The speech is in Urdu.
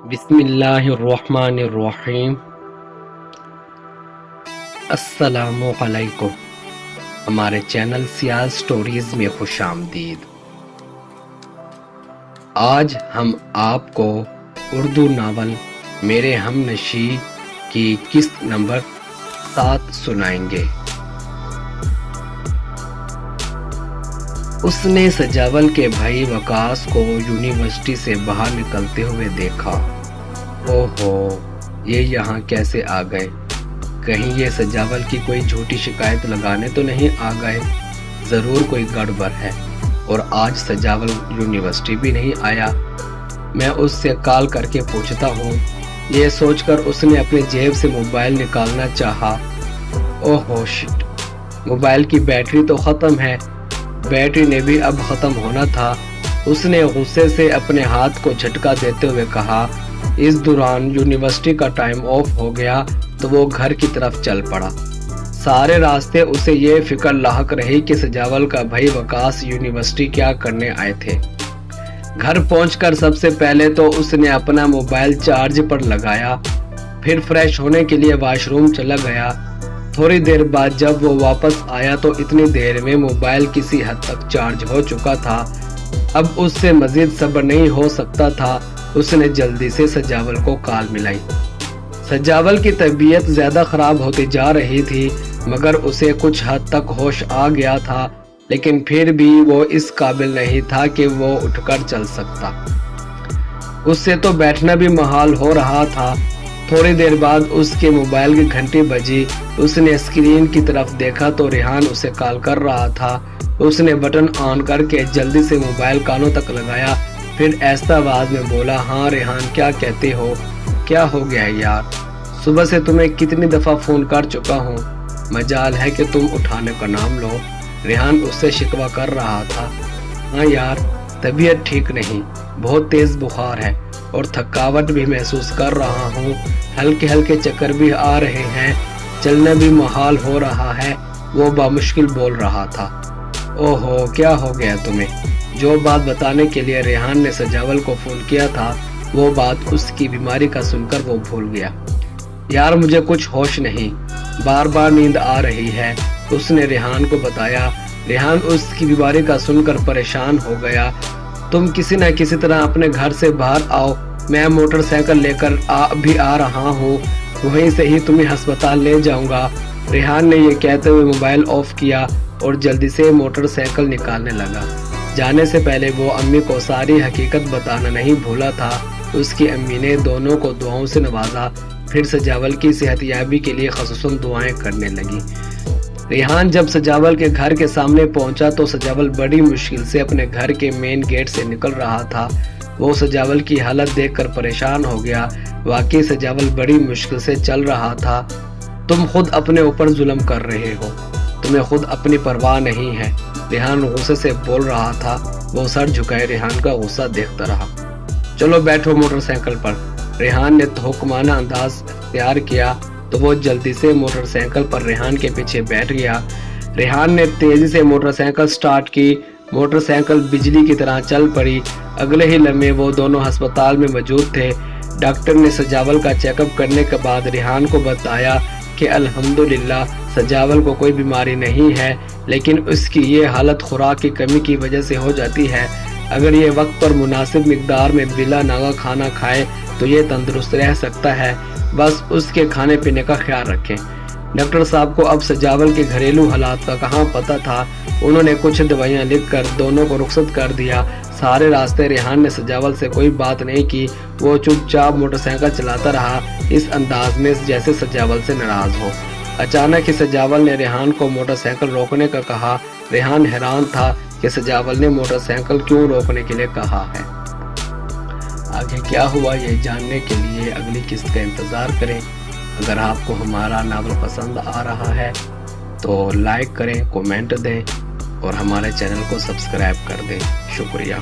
بسم اللہ الرحمن الرحیم۔ السلام علیکم، ہمارے چینل سیال سٹوریز میں خوش آمدید۔ آج ہم آپ کو اردو ناول میرے ہم نشیں کی قسط نمبر 7 سنائیں گے۔ اس نے سجاول کے بھائی وکاس کو یونیورسٹی سے باہر نکلتے ہوئے دیکھا۔ اوہو، یہ یہاں کیسے آ گئے؟ کہیں یہ سجاول کی کوئی جھوٹی شکایت لگانے تو نہیں آ گئے؟ ضرور کوئی گڑبڑ ہے۔ اور آج سجاول یونیورسٹی بھی نہیں آیا، میں اس سے کال کر کے پوچھتا ہوں۔ یہ سوچ کر اس نے اپنی جیب سے موبائل نکالنا چاہا۔ اوہو شٹ، موبائل کی بیٹری تو ختم ہے۔ بیٹری نے بھی اب ختم ہونا تھا۔ اس نے غصے سے اپنے ہاتھ کو جھٹکا دیتے ہوئے کہا۔ اس دوران یونیورسٹی کا ٹائم آف ہو گیا تو وہ گھر کی طرف چل پڑا۔ سارے راستے اسے یہ فکر لاحق رہی کہ سجاول کا بھائی وکاس یونیورسٹی کیا کرنے آئے تھے۔ گھر پہنچ کر سب سے پہلے تو اس نے اپنا موبائل چارج پر لگایا، پھر فریش ہونے کے لیے واش روم چلا گیا۔ تھوڑی دیر بعد جب وہ واپس آیا تو اتنی دیر میں موبائل کسی حد تک چارج ہو چکا تھا۔ اب اس سے مزید صبر نہیں ہو سکتا تھا۔ اس نے جلدی سے سجاول کو کال ملائی۔ سجاول کی طبیعت زیادہ خراب ہوتی جا رہی تھی، مگر اسے کچھ حد تک ہوش آ گیا تھا، لیکن پھر بھی وہ اس قابل نہیں تھا کہ وہ اٹھ کر چل سکتا۔ اس سے تو بیٹھنا بھی محال ہو رہا تھا۔ تھوڑی دیر بعد اس کے موبائل کی گھنٹی بجی۔ اس نے اسکرین کی طرف دیکھا تو ریحان اسے کال کر رہا تھا۔ اس نے بٹن آن کر کے جلدی سے موبائل کانوں تک لگایا، پھر ایسا آواز میں بولا، ہاں ریحان، کیا کہتے ہو؟ کیا ہو گیا ہے یار؟ صبح سے تمہیں کتنی دفعہ فون کر چکا ہوں، مجال ہے کہ تم اٹھانے کا نام لو۔ ریحان اس سے شکوہ کر رہا تھا۔ ہاں یار، طبیعت ٹھیک نہیں، بہت تیز بخار ہے اور تھکاوٹ بھی محسوس کر رہا ہوں، ہلکے ہلکے چکر بھی آ رہے ہیں، چلنا بھی محال ہو رہا ہے، وہ بامشکل بول رہا تھا۔ اوہو، کیا ہو گیا تمہیں؟ جو بات بتانے کے لیے ریحان نے سجاول کو فون کیا تھا، وہ بات اس کی بیماری کا سن کر وہ بھول گیا۔ یار مجھے کچھ ہوش نہیں، بار بار نیند آ رہی ہے، اس نے ریحان کو بتایا۔ ریحان اس کی بیماری کا سن کر پریشان ہو گیا۔ تم کسی نہ کسی طرح اپنے گھر سے باہر آؤ، میں موٹر سائیکل لے کر بھی آ رہا ہوں، وہیں سے ہی تمہیں ہسپتال لے جاؤں گا۔ ریحان نے یہ کہتے ہوئے موبائل آف کیا اور جلدی سے موٹر سائیکل نکالنے لگا۔ جانے سے پہلے وہ امی کو ساری حقیقت بتانا نہیں بھولا تھا۔ اس کی امی نے دونوں کو دعاؤں سے نوازا، پھر سجاول کی صحت یابی کے لیے خصوصاً دعائیں کرنے لگی۔ ریحان جب سجاول کے گھر کے سامنے پہنچا تو سجاول بڑی مشکل سے اپنے گھر کے مین گیٹ سے نکل رہا تھا۔ وہ سجاول کی حالت دیکھ کر پریشان ہو گیا۔ واقعی سجاول بڑی مشکل سے چل رہا تھا۔ تم خود اپنے اوپر ظلم کر رہے ہو، تمہیں خود اپنی پرواہ نہیں ہے، ریحان غصے سے بول رہا تھا۔ وہ سر جھکائے ریحان کا غصہ دیکھتا رہا۔ چلو بیٹھو موٹر سائیکل پر۔ ریحان نے حکمانہ انداز اختیار کیا تو وہ جلدی سے موٹر سائیکل پر ریحان کے پیچھے بیٹھ گیا۔ ریحان نے تیزی سے موٹر سائیکل سٹارٹ کی۔ موٹر سائیکل بجلی کی طرح چل پڑی۔ اگلے ہی لمحے وہ دونوں ہسپتال میں موجود تھے۔ ڈاکٹر نے سجاول کا چیک اپ کرنے کے بعد ریحان کو بتایا کہ الحمدللہ سجاول کو کوئی بیماری نہیں ہے، لیکن اس کی یہ حالت خوراک کی کمی کی وجہ سے ہو جاتی ہے۔ اگر یہ وقت پر مناسب مقدار میں بلا ناغہ کھانا کھائے تو یہ تندرست رہ سکتا ہے، بس اس کے کھانے پینے کا خیال رکھیں۔ ڈاکٹر صاحب کو اب سجاول کے گھریلو حالات کا کہاں پتہ تھا۔ انہوں نے کچھ دوائیاں لکھ کر دونوں کو رخصت کر دیا۔ سارے راستے ریحان نے سجاول سے کوئی بات نہیں کی۔ وہ چپ چاپ موٹر سائیکل چلاتا رہا، اس انداز میں جیسے سجاول سے ناراض ہو۔ اچانک ہی سجاول نے ریحان کو موٹر سائیکل روکنے کا کہا۔ ریحان حیران تھا کہ سجاول نے موٹر سائیکل کیوں روکنے کے لیے کہا ہے۔ آگے کیا ہوا یہ جاننے کے لیے اگلی قسط کا انتظار کریں۔ اگر آپ کو ہمارا ناول پسند آ رہا ہے تو لائک کریں، کومنٹ دیں اور ہمارے چینل کو سبسکرائب کر دیں۔ شکریہ۔